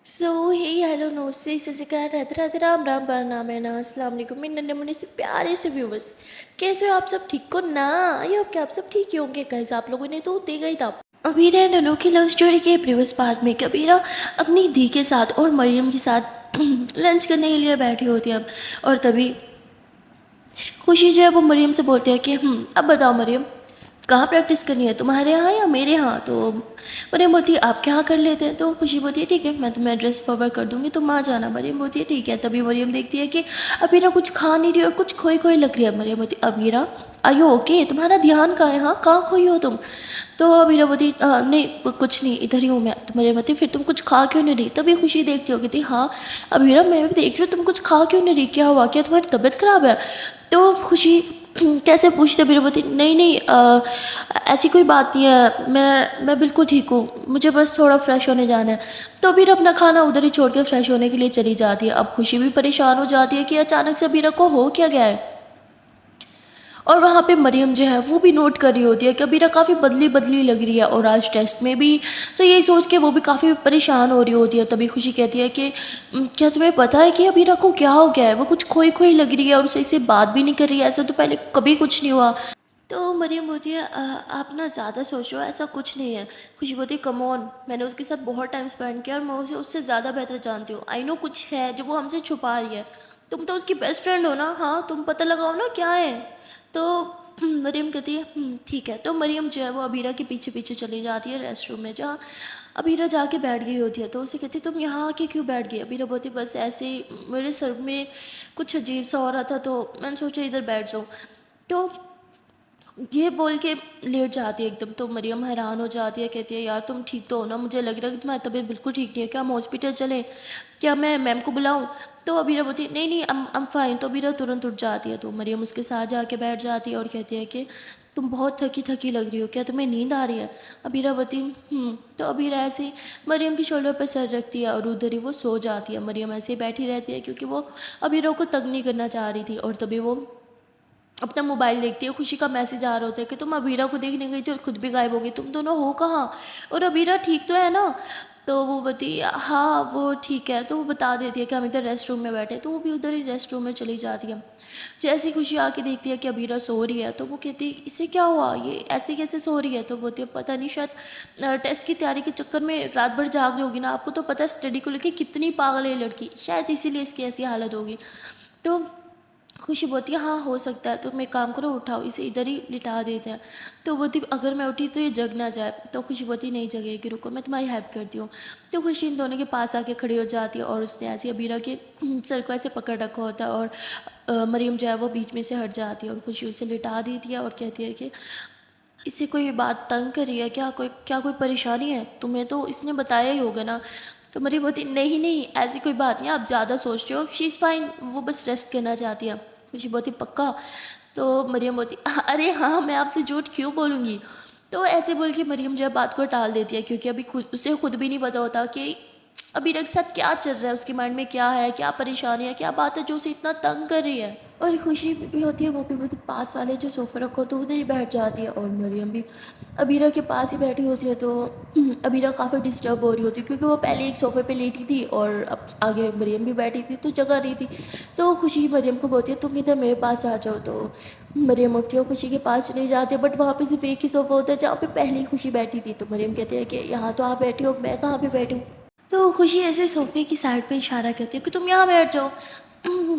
सो हे hello नमस्ते सत श्री अकाल राधे राधे राम राम प्रणाम है ना अस्सलाम वालेकुम मेरे नन्हे मुन्ने से प्यारे से व्यूवर्स। कैसे हो आप सब? ठीक हो ना? ये हो क्या आप सब ठीक ही होंगे? कैसे आप लोगों ने तो देखा ही था। अबीरा एंड अनु की लव स्टोरी के प्रीवियस पार्ट में कबीरा अपनी दी के साथ और मरियम के साथ लंच करने के लिए बैठी होती है। और तभी खुशी जो है वो मरियम से बोलती है कि अब बताओ मरियम, कहाँ प्रैक्टिस करनी है, तुम्हारे यहाँ या मेरे यहाँ? तो मरियम बोलती है आपके यहाँ कर लेते हैं। तो खुशी बोलती है ठीक है, मैं तुम्हें एड्रेस फॉरवर्ड कर दूंगी, तुम आ जाना। मरियम बोलती है ठीक है। तभी मरियम देखती है कि अबीरा कुछ खा नहीं रही और कुछ खोई खोई लग रही है। मरियम बोलती है अबीरा आयो ओके, तुम्हारा ध्यान कहाँ है? हाँ, कहाँ खोई हो तुम? तो अबीरा बोलती नहीं कुछ नहीं, इधर ही हूँ मैं। तो मरियम बोलती फिर तुम कुछ खा क्यों नहीं रही? तभी खुशी देखती होगी थी हाँ अबीरा मैं भी देख रही हूँ तुम कुछ खा क्यों नहीं रही, क्या हुआ, क्या तुम्हारी तबीयत ख़राब है? तो खुशी कैसे पूछते बीरबती नहीं नहीं ऐसी कोई बात नहीं है, मैं बिल्कुल ठीक हूँ, मुझे बस थोड़ा फ्रेश होने जाना है। तो बीरा अपना खाना उधर ही छोड़ के फ्रेश होने के लिए चली जाती है। अब खुशी भी परेशान हो जाती है कि अचानक से बीरा को हो क्या गया है। और वहाँ पे मरियम जो है वो भी नोट कर रही होती है कि अबीरा काफ़ी बदली बदली लग रही है और आज टेस्ट में भी। तो यही सोच के वो भी काफ़ी परेशान हो रही होती है। तभी खुशी कहती है कि क्या तुम्हें पता है कि अबीरा को क्या हो गया है? वो कुछ खोई खोई लग रही है और सही से बात भी नहीं कर रही है, ऐसा तो पहले कभी कुछ नहीं हुआ। तो मरियम बोलती है आप ना ज़्यादा सोचो, ऐसा कुछ नहीं है। खुशी बोलती है कम ऑन, मैंने उसके साथ बहुत टाइम स्पेंड किया और मैं उसे उससे ज़्यादा बेहतर जानती हूँ। आई नो कुछ है जो वो हमसे छुपा रही है। तुम तो उसकी बेस्ट फ्रेंड हो ना, हाँ तुम पता लगाओ ना क्या है। तो मरियम कहती है ठीक है। तो मरियम जो है वो अबीरा के पीछे पीछे चली जाती है रेस्ट रूम में, जहाँ अबीरा जाके बैठ गई होती है। तो उसे कहती है तुम यहाँ आके क्यों बैठ गई? अबीरा बोलती बस ऐसे ही मेरे सर में कुछ अजीब सा हो रहा था तो मैंने सोचा इधर बैठ जाऊँ। तो ये बोल के लेट जाती है एकदम। तो मरियम हैरान हो जाती है, कहती है यार तुम ठीक तो हो ना? मुझे लग रहा है कि तुम्हारी तबीयत बिल्कुल ठीक नहीं है, क्या हम हॉस्पिटल चलें, क्या मैं मैम को बुलाऊं? तो अबीरा बोलती है नहीं नहीं I'm फाइन। तो अबीरा तुरंत उठ जाती है। तो मरियम उसके साथ जाके बैठ जाती है और कहती है कि तुम बहुत थकी थकी लग रही हो, क्या तुम्हें नींद आ रही है? अबीरा बोलती तो अबीरा ऐसे ही मरियम की शोल्डर पर सर रखती है और उधर ही वो सो जाती है। मरियम ऐसे ही बैठी रहती है क्योंकि वो अबीरा को तंग नहीं करना चाह रही थी। और तभी वो अपना मोबाइल देखती है। खुशी का मैसेज आ रहा होता है कि तुम अबीरा को देखने गई थी और खुद भी गायब हो गई, तुम दोनों हो कहाँ? और अबीरा ठीक तो है ना? तो वो बती हाँ वो ठीक है। तो वो बता देती है कि हम इधर रेस्ट रूम में बैठे। तो वो भी उधर ही रेस्ट रूम में चली जाती है। जैसे ही खुशी आके देखती है कि अबीरा सो रही है तो वो कहती है इसे क्या हुआ, ये ऐसे कैसे सो रही है? तो बोलती है पता नहीं, शायद टेस्ट की तैयारी के चक्कर में रात भर जाग रही होगी ना, आपको तो पता है स्टडी को लेकर कितनी पागल है ये लड़की, शायद इसीलिए इसकी ऐसी हालत होगी। तो खुशी बोलती है हाँ हो सकता है, तुम एक काम करो उठाओ इसे, इधर ही लिटा देते हैं। तो बोलती अगर मैं उठी तो ये जग ना जाए। तो खुशी बोलती नहीं जगेगी, रुको मैं तुम्हारी हेल्प करती हूँ। तो खुशी इन दोनों के पास आके खड़ी हो जाती है और उसने ऐसे अबीरा के सर को ऐसे पकड़ रखा होता है और मरियम जो है वो बीच में से हट जाती है और खुशी उसे लिटा देती है और कहती है कि इसे कोई बात तंग करी है क्या, कोई परेशानी है तुम्हें? तो इसने बताया ही होगा ना। तो मरियम बोलती नहीं नहीं ऐसी कोई बात नहीं, आप ज़्यादा सोचते हो, शी इज़ फाइन, वो बस रेस्ट करना चाहती है। खुशी बोलती पक्का? तो मरियम बोलती अरे हाँ मैं आपसे झूठ क्यों बोलूँगी? तो ऐसे बोल के मरियम जो है बात को टाल देती है क्योंकि अभी उसे खुद भी नहीं पता होता कि अबीरा के साथ क्या चल रहा है, उसके माइंड में क्या है, क्या परेशानी है, क्या बात है जो उसे इतना तंग कर रही है। और खुशी भी होती है, वो भी बहुत पास वाले जो सोफ़ा रखो तो उधर ही बैठ जाती है और मरियम भी अबीरा के पास ही बैठी होती है। तो अबीरा काफ़ी डिस्टर्ब हो रही होती है क्योंकि वो पहले एक सोफ़े पे लेटी थी और अब आगे मरियम भी बैठी थी तो जगह नहीं थी। तो खुशी मरियम को बोलती है तुम इधर मेरे पास आ जाओ। तो मरियम उठती है, खुशी के पास चली जाती है बट वहाँ पे सिर्फ एक ही सोफ़ा होता है जहाँ पे पहले ही खुशी बैठी थी। तो मरियम कहती है कि यहाँ तो आप बैठी हो, मैं कहाँ पे बैठी हूँ? तो खुशी ऐसे सोफ़े की साइड पे इशारा करती है कि तुम यहाँ बैठ जाओ।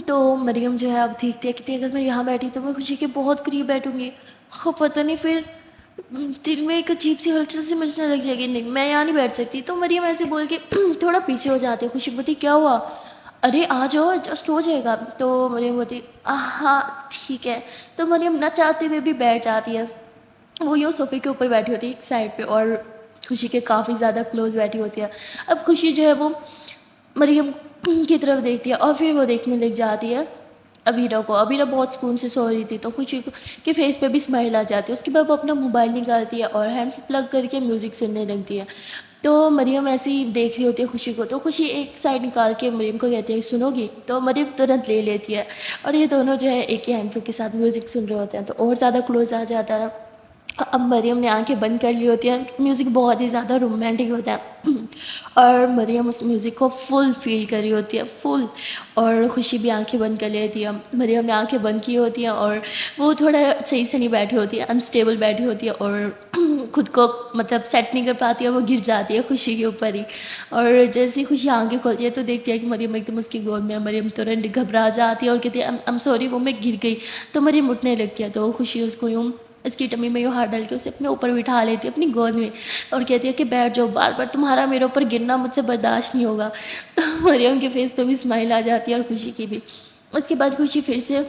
तो मरियम जो है अब देखती है कि अगर मैं यहाँ बैठी तो मैं खुशी के बहुत करीब बैठूँगी। हाँ पता नहीं फिर दिल में एक अजीब सी हलचल सी मचने लग जाएगी, नहीं मैं यहाँ नहीं बैठ सकती। तो मरियम ऐसे बोल के थोड़ा पीछे हो जाती है। खुशी बोलती क्या हुआ? अरे आ जाओ जस्ट हो जाएगा। तो मरियम बोलती हाँ ठीक है। तो मरियम न चाहते हुए भी बैठ जाती है। वो यूँ सोफ़े के ऊपर बैठी होती है एक साइड पे और खुशी के काफ़ी ज़्यादा क्लोज बैठी होती है। अब खुशी जो है वो मरियम की तरफ देखती है और फिर वो देखने लग जाती है अबीरा को। अबीरा बहुत सुकून से सो रही थी तो खुशी के फेस पे भी स्माइल आ जाती है। उसके बाद वो अपना मोबाइल निकालती है और हैंड प्लग करके म्यूज़िक सुनने लगती है। तो मरियम ऐसे ही देख रही होती है खुशी को। तो खुशी एक साइड निकाल के मरियम को कहती है सुनोगी? तो मरियम तुरंत ले लेती है और ये दोनों जो है एक ही हैंड के साथ म्यूज़िक सुन रहे होते हैं तो और ज़्यादा क्लोज आ जाता है। अब मरियम ने आंखें बंद कर ली होती हैं, म्यूज़िक बहुत ही ज़्यादा रोमांटिक होता है और मरियम उस म्यूज़िक को फुल फ़ील कर रही होती है, फुल। और खुशी भी आंखें बंद कर लेती है। मरियम ने आंखें बंद की होती हैं और वो थोड़ा सही से नहीं बैठी होती है, अनस्टेबल बैठी होती है और खुद को मतलब सेट नहीं कर पाती है, वो गिर जाती है खुशी के ऊपर ही। और जैसे ही खुशी आंखें खोलती है तो देखती है कि मरियम एकदम उसकी गोद में है। मरियम तुरंत घबरा जाती है और कहती है आई एम सॉरी, वो मैं गिर गई। तो मरियम उठने लगती है तो खुशी उसको यूँ इसकी टमी में यूँ हाथ डाल के उसे अपने ऊपर बिठा लेती है अपनी गोद में और कहती है कि बैठ जाओ, बार बार तुम्हारा मेरे ऊपर गिरना मुझसे बर्दाश्त नहीं होगा। तो मरियम के फेस पे भी स्माइल आ जाती है और खुशी की भी। उसके बाद खुशी फिर से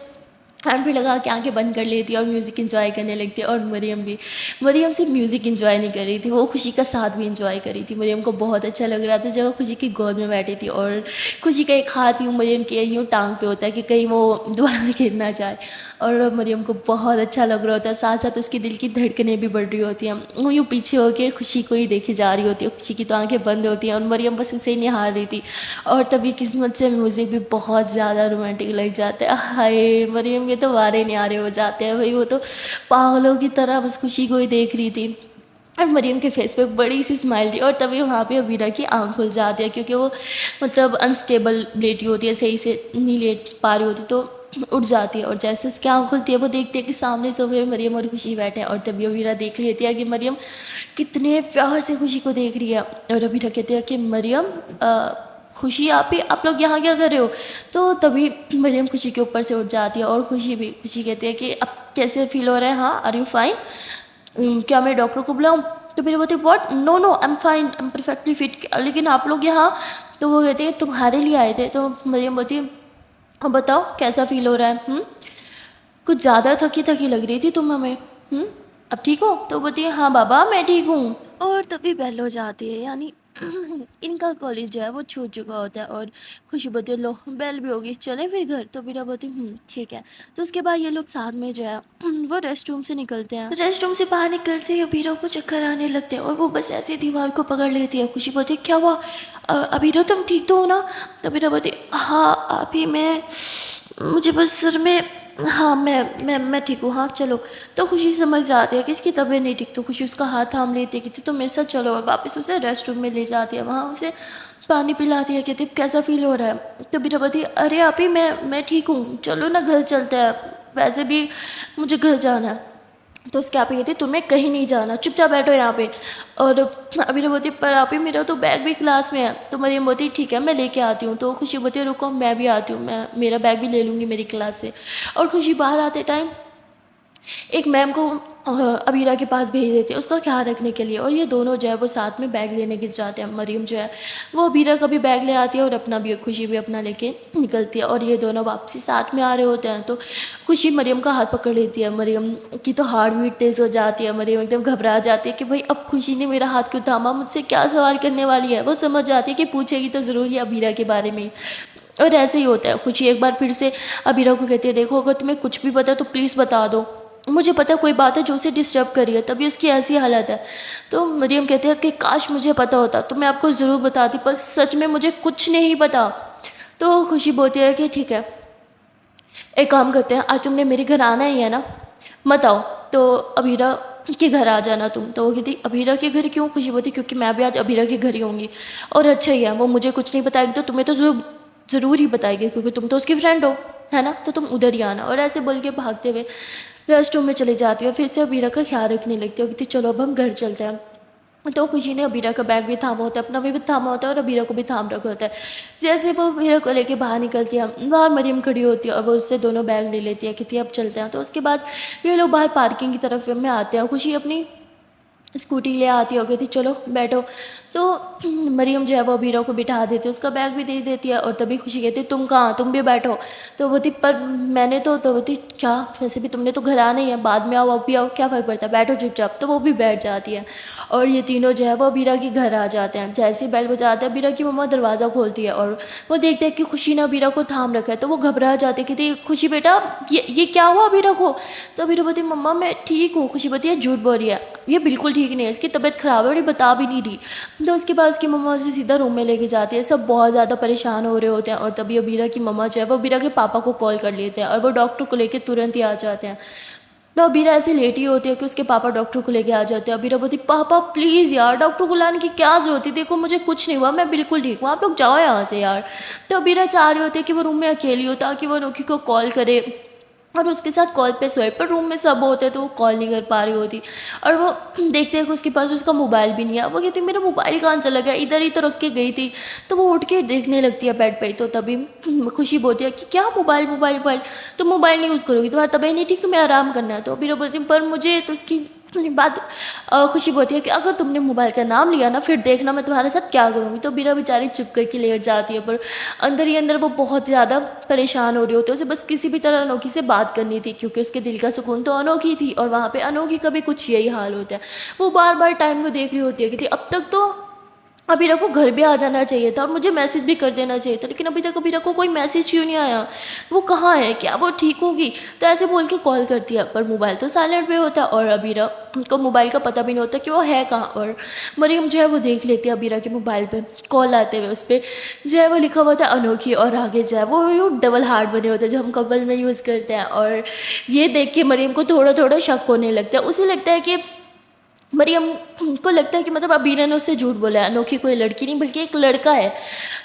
हैंड फ्री लगा के आंखें बंद कर लेती है और म्यूज़िक एंजॉय करने लगती है। और मरियम सिर्फ म्यूज़िक एंजॉय नहीं कर रही थी, वो खुशी का साथ भी एंजॉय कर रही थी। मरियम को बहुत अच्छा लग रहा था जब वो खुशी की गोद में बैठी थी और खुशी का एक हाथ यूँ मरियम के यूँ टांग पे होता है कि कहीं वो दोबारा गिर ना जाए। और मरियम को बहुत अच्छा लग रहा होता है, साथ साथ उसकी दिल की धड़कनें भी बढ़ रही होती हैं। वो यूँ पीछे होकर खुशी को ही देखे जा रही होती है, खुशी की तो आंखें बंद होती हैं और मरियम बस उसे निहार रही थी। और तभी किस्मत से म्यूज़िक भी बहुत ज़्यादा रोमांटिक लग जाता है। हाय मरियम के तो वारे न्यारे हो जाते हैं भाई, वो तो पागलों की तरह बस खुशी को ही देख रही थी। और मरियम के फेस पे एक बड़ी सी स्माइल थी और तभी वहाँ पे अबीरा की आंख खुल जाती है क्योंकि वो मतलब अनस्टेबल लेटी होती है, सही से नहीं लेट पा रही होती तो उठ जाती है। और जैसे उसकी आंख खुलती है वो देखती है कि सामने सोफे में मरियम और खुशी बैठे हैं और तभी अबीरा देख लेती है कि मरियम कितने प्यार से खुशी को देख रही है। और अबीरा कहते हैं कि मरियम खुशी आप लोग यहाँ क्या कर रहे हो? तो तभी मरियम खुशी के ऊपर से उठ जाती है और खुशी कहती है कि अब कैसे फील हो रहा है, हाँ आर यू फाइन? क्या मैं डॉक्टर को बुलाऊं? तो मेरे बोलते what, no no I am fine, I am perfectly fit, लेकिन आप लोग यहाँ। तो वो कहते हैं तुम्हारे लिए आए थे। तो मरियम बोलती है अब बताओ कैसा फील हो रहा है? कुछ ज़्यादा थकी थकी लग रही थी तुम हमें। अब ठीक हो? तो बोलती है हाँ बाबा मैं ठीक हूँ। और तभी बेल हो जाती है, यानी इनका कॉलेज जो है वो छूट चुका होता है। और खुशी बोलती है लो बेल भी होगी, चले फिर घर? तो बीरा बोलती ठीक है। तो उसके बाद ये लोग साथ में जो है वो रेस्ट रूम से निकलते हैं। रेस्ट रूम से बाहर निकलते ही बीरा को चक्कर आने लगते हैं और वो बस ऐसे दीवार को पकड़ लेती है। खुशी बोलती है क्या हुआ? अबीरा तुम ठीक तो हो ना? तो बीरा बोलती हाँ अभी मुझे बस सर में, हाँ मैं ठीक हूँ, हाँ चलो। तो खुशी समझ जाती है कि इसकी तबीयत नहीं ठीक। तो खुशी उसका हाथ थाम लेती है कि तो मेरे साथ चलो, और वापस उसे रेस्ट रूम में ले जाती है। वहाँ उसे पानी पिलाती है, कहती कैसा फील हो रहा है? तो बीरा बोलती अरे आप ही मैं ठीक हूँ, चलो ना घर चलते हैं, वैसे भी मुझे घर जाना है। तो उसके आप ही कहती तुम्हें कहीं नहीं जाना, चुपचाप बैठो यहाँ पे। और अभी तो बोलती पर आप ही मेरा तो बैग भी क्लास में है। तो मरियम बोलती ठीक है मैं लेके आती हूँ। तो खुशी बोलती है रुको मैं भी आती हूँ, मैं मेरा बैग भी ले लूँगी मेरी क्लास से। और खुशी बाहर आते टाइम एक मैम को अबीरा के पास भेज देते हैं उसका ख्याल रखने के लिए। और ये दोनों जो है वो साथ में बैग लेने गिर जाते हैं। मरियम जो है वो अबीरा का भी बैग ले आती है और अपना भी, खुशी भी अपना लेके निकलती है। और ये दोनों वापसी साथ में आ रहे होते हैं। तो खुशी मरियम का हाथ पकड़ लेती है। मरियम की तो हार्ट बीट तेज़ हो जाती है, मरियम एकदम घबरा जाती है कि भाई अब खुशी ने मेरा हाथ क्यों थामा, मुझसे क्या सवाल करने वाली है। वो समझ जाती है कि पूछेगी तो ज़रूर ही अबीरा के बारे में। और ऐसे ही होता है। खुशी एक बार फिर से अबीरा को कहती है देखो अगर तुम्हें कुछ भी पता है तो प्लीज़ बता दो, मुझे पता है कोई बात है जो उसे डिस्टर्ब कर रही है तभी उसकी ऐसी हालत है। तो मरियम कहती है कि काश मुझे पता होता तो मैं आपको ज़रूर बताती, पर सच में मुझे कुछ नहीं पता। तो खुशी बोलती है कि ठीक है एक काम करते हैं, आज तुमने मेरे घर आना ही है ना, मत आओ तो अबीरा के घर आ जाना तुम। तो वो कहती अबीरा के घर क्यों? खुशी बोलती क्योंकि मैं भी आज अबीरा के घर ही होंगी। और अच्छा ही है, वो मुझे कुछ नहीं बताएगी तो तुम्हें तो ज़रूर ही बताएगी क्योंकि तुम तो उसकी फ्रेंड हो, है ना, तो तुम उधर ही आना। और ऐसे बोल के भागते हुए रेस्ट रूम में चली जाती है और फिर से अबीरा का ख्याल रखने लगती है। कहती चलो अब हम घर चलते हैं। तो खुशी ने अबीरा का बैग भी थामा होता है, अपना भी थामा होता है और अबीरा को भी थाम रखा होता है। जैसे वो अबीरा को लेके बाहर निकलती है, बाहर मरियम खड़ी होती है और वो उससे दोनों बैग ले लेती है, कहती है अब चलते हैं। तो उसके बाद ये लोग बाहर पार्किंग की तरफ में आते हैं। खुशी अपनी स्कूटी ले आती हो, कहती चलो बैठो। तो मरियम जो है वो अबीरा को बिठा देती है, उसका बैग भी दे देती है। और तभी खुशी कहती है तुम कहाँ, तुम भी बैठो। तो बोलती पर मैंने तो बोलती क्या, वैसे भी तुमने तो घर आना ही है, बाद में आओ अब भी आओ क्या फ़र्क पड़ता है, बैठो चुपचाप। तो वो भी बैठ जाती है और ये तीनों जो है वो अबीरा के घर आ जाते हैं। जैसे ही बेल बजाते हैं अबीरा की मम्मा दरवाज़ा खोलती है और वो देखते हैं कि खुशी ने अबीरा को थाम रखा है। तो वो घबरा जाते हैं, कहती खुशी बेटा ये क्या हुआ अबीरा को? तो अबीरा बोलती मम्मा मैं ठीक हूँ। खुशी बोलती है झूठ बोल रही है, ये बिल्कुल ठीक नहीं है, इसकी तबीयत ख़राब है और ये बता भी नहीं रही। तो उसके बाद उसकी मम्मा उसे सीधा रूम में लेके जाती है। सब बहुत ज़्यादा परेशान हो रहे होते हैं और तभी अबीरा की मम्मा जो है वो अबीरा के पापा को कॉल कर लेते हैं और वो डॉक्टर को लेके तुरंत ही आ जाते हैं। तो अबीरा ऐसे लेटी होती है कि उसके पापा डॉक्टर को लेके आ जाते हैं। अबीरा बोलती पापा प्लीज़ यार डॉक्टर को लाने की क्या ज़रूरत है, देखो मुझे कुछ नहीं हुआ, मैं बिल्कुल ठीक हूँ, आप लोग जाओ यहाँ से यार। तो अबीरा चाह रही होती है कि वो रूम में अकेली हो ताकि वो अनोखी को कॉल करे और उसके साथ कॉल पे सोए, पर रूम में सब होते तो वो कॉल नहीं कर पा रही होती। और वो देखते हैं कि उसके पास उसका मोबाइल भी नहीं है। वो कहती मेरा मोबाइल कहाँ चला गया, इधर ही तो रख के गई थी। तो वो उठ के देखने लगती है बेड पे। तो तभी खुशी बोलती है कि क्या मोबाइल मोबाइल मोबाइल, तो मोबाइल नहीं यूज़ करोगी, तुम्हारा तबीयत नहीं ठीक, तुम्हें आराम करना है। तो अभी बोलती है पर मुझे तो उसकी बात खुशी बोलती है कि अगर तुमने मोबाइल का नाम लिया ना फिर देखना मैं तुम्हारे साथ क्या करूँगी। तो बीरा बेचारी चुप करके लेट जाती है, पर अंदर ही अंदर वो बहुत ज़्यादा परेशान हो रही होती है। उसे बस किसी भी तरह अनोखी से बात करनी थी क्योंकि उसके दिल का सुकून तो अनोखी थी और वहाँ पे अनोखी का भी कुछ यही हाल होता है। वो बार बार टाइम को देख रही होती है कि अब तक तो अबीरा को घर भी आ जाना चाहिए था और मुझे मैसेज भी कर देना चाहिए था, लेकिन अभी तक अबीरा को कोई मैसेज क्यों नहीं आया, वो कहाँ है, क्या वो ठीक होगी। तो ऐसे बोल के कॉल करती है पर मोबाइल तो साइलेंट पे होता है और अबीरा को मोबाइल का पता भी नहीं होता कि वो है कहाँ। और मरियम जो है वो देख लेती है अबीरा के मोबाइल पे कॉल आते हुए, उस पर जो है वो लिखा हुआ था अनोखी और आगे जो है वो डबल हार्ट बने होते हैं जो हम कपल में यूज़ करते हैं। और ये देख के मरियम को थोड़ा थोड़ा शक होने लगता है। उसे लगता है कि मरियम को लगता है कि मतलब अबीरा ने उससे झूठ बोला है, अनोखी कोई लड़की नहीं बल्कि एक लड़का है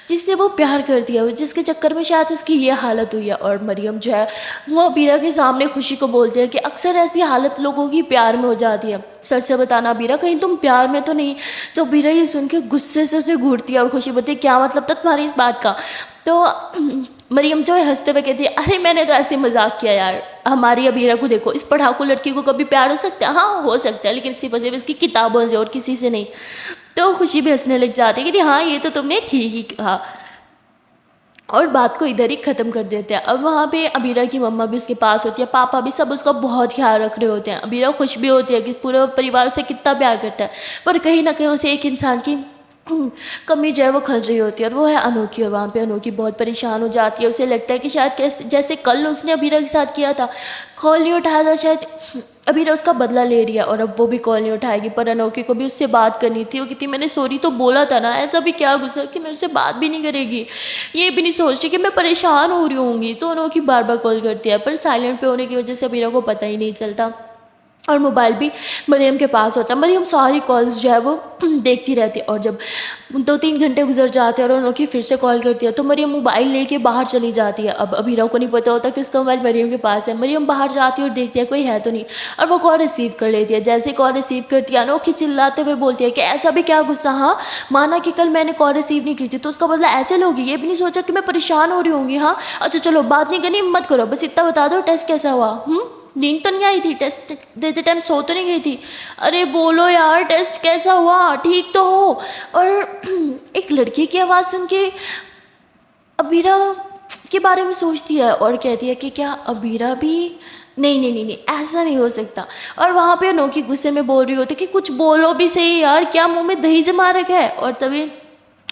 जिससे वो प्यार करती है, जिसके चक्कर में शायद उसकी ये हालत हुई है। और मरियम जो है वो अबीरा के सामने खुशी को बोलती है कि अक्सर ऐसी हालत लोगों की प्यार में हो जाती है, सच से बताना अबीरा कहीं तुम प्यार में तो नहीं। तो अबीरा ये सुन के गुस्से से उसे घूरती है और खुशी बोलती है क्या मतलब था तुम्हारी इस बात का। तो मरियम जो है हंसते हुए कहती है अरे मैंने तो ऐसे मजाक किया यार, हमारी अबीरा को देखो, इस पढ़ाकू लड़की को कभी प्यार हो सकता है, हाँ हो सकता है लेकिन सिर्फ और सिर्फ इसकी किताबों से और किसी से नहीं। तो खुशी भी हंसने लग जाती है कि हाँ ये तो तुमने ठीक ही कहा और बात को इधर ही ख़त्म कर देते हैं। अब वहाँ पे अबीरा की मम्मा भी उसके पास होती है, पापा भी, सब उसका बहुत ख्याल रख रहे होते हैं। अबीरा खुश भी होती है कि पूरे परिवार उसे कितना प्यार करता है, पर कहीं ना कहीं उसे एक इंसान की कमी जो है वो खल रही होती है और वो है अनोखी। और वहाँ पे अनोखी बहुत परेशान हो जाती है, उसे लगता है कि शायद कैसे जैसे कल उसने अबीरा के साथ किया था, कॉल नहीं उठाया था, शायद अबीरा उसका बदला ले रही है और अब वो भी कॉल नहीं उठाएगी। पर अनोखी को भी उससे बात करनी थी, वो कहती मैंने सॉरी तो बोला था ना, ऐसा भी क्या गुस्सा कि मेरे से बात भी नहीं करेगी, ये भी नहीं सोच रही कि मैं परेशान हो रही होंगी। तो अनोखी बार बार कॉल करती है पर साइलेंट पे होने की वजह से अबीरा को पता ही नहीं चलता और मोबाइल भी मरियम के पास होता है। मरियम सारी कॉल्स जो है वो देखती रहती है और जब 2-3 घंटे गुजर जाते हैं और अनोखी फिर से कॉल करती है तो मरियम मोबाइल लेके बाहर चली जाती है। अब अबीरा को नहीं पता होता कि उसका मोबाइल मरियम के पास है। मरियम बाहर जाती है और देखती है कोई है तो नहीं और वो कॉल रिसीव कर लेती है। जैसे कॉल रिसीव करती है अनोखी चिल्लाते हुए बोलती है कि ऐसा भी क्या गुस्सा, हाँ माना कि कल मैंने कॉल रिसीव नहीं की थी तो उसका बदला ऐसे लोगी, ये भी नहीं सोचा कि मैं परेशान हो रही होंगी। हाँ अच्छा चलो बात नहीं करनी मत करो, बस इतना बता दो टेस्ट कैसा हुआ, नींद तो नहीं आई थी, टेस्ट देते टाइम सो तो नहीं गई थी, अरे बोलो यार टेस्ट कैसा हुआ, ठीक तो हो। और एक लड़की की आवाज़ सुन के अबीरा के बारे में सोचती है और कहती है कि क्या अबीरा भी, नहीं नहीं नहीं नहीं ऐसा नहीं हो सकता। और वहाँ पे अनोखी गुस्से में बोल रही होती कि कुछ बोलो भी सही यार, क्या मुंह में दही जमा रखा है। और तभी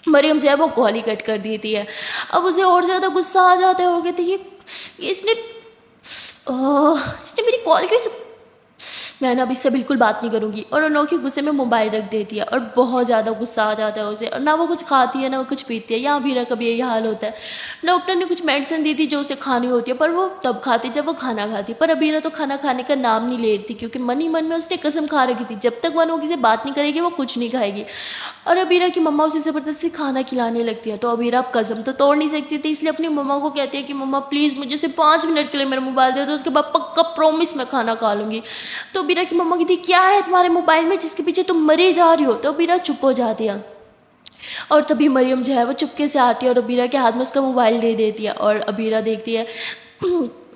मरियम जो है वो कॉल ही कट कर देती है। अब उसे और ज़्यादा गुस्सा आ जाता है, वो कहती है ये इसने मेरी कॉल कैसे, मैं ना अब इससे बिल्कुल बात नहीं करूँगी। और अनोखी गुस्से में मोबाइल रख देती है और बहुत ज़्यादा गुस्सा आ जाता है उसे, और ना वो कुछ खाती है ना वो कुछ पीती है। यहाँ भी कभी यही हाल होता है, डॉक्टर ने कुछ मेडिसिन दी थी जो उसे खानी होती है पर वो तब खाती जब वो खाना खाती, पर अबीरा तो खाना खाने का नाम नहीं ले रही थी क्योंकि मन ही मन में उसने कसम खा रखी थी जब तक वो अनोखी से बात नहीं करेगी वो कुछ नहीं खाएगी। और अबीरा की मम्मा उसे ज़बरदस्ती खाना खिलाने लगती है तो अबीरा अब कसम तो तोड़ नहीं सकती थी, इसलिए अपनी मम्मा को कहती है कि मम्मा प्लीज़ मुझे सिर्फ 5 मिनट के लिए मेरा मोबाइल दे दो, उसके बाद पक्का प्रॉमिस मैं खाना खा लूँगी। तो अबीरा की मम्मा कहती क्या है तुम्हारे मोबाइल में जिसके पीछे तुम मरे जा रही हो। तो अबीरा चुप हो जाती है और तभी मरियम जो है वो चुपके से आती है और अबीरा के हाथ में उसका मोबाइल दे देती है। और अबीरा देखती है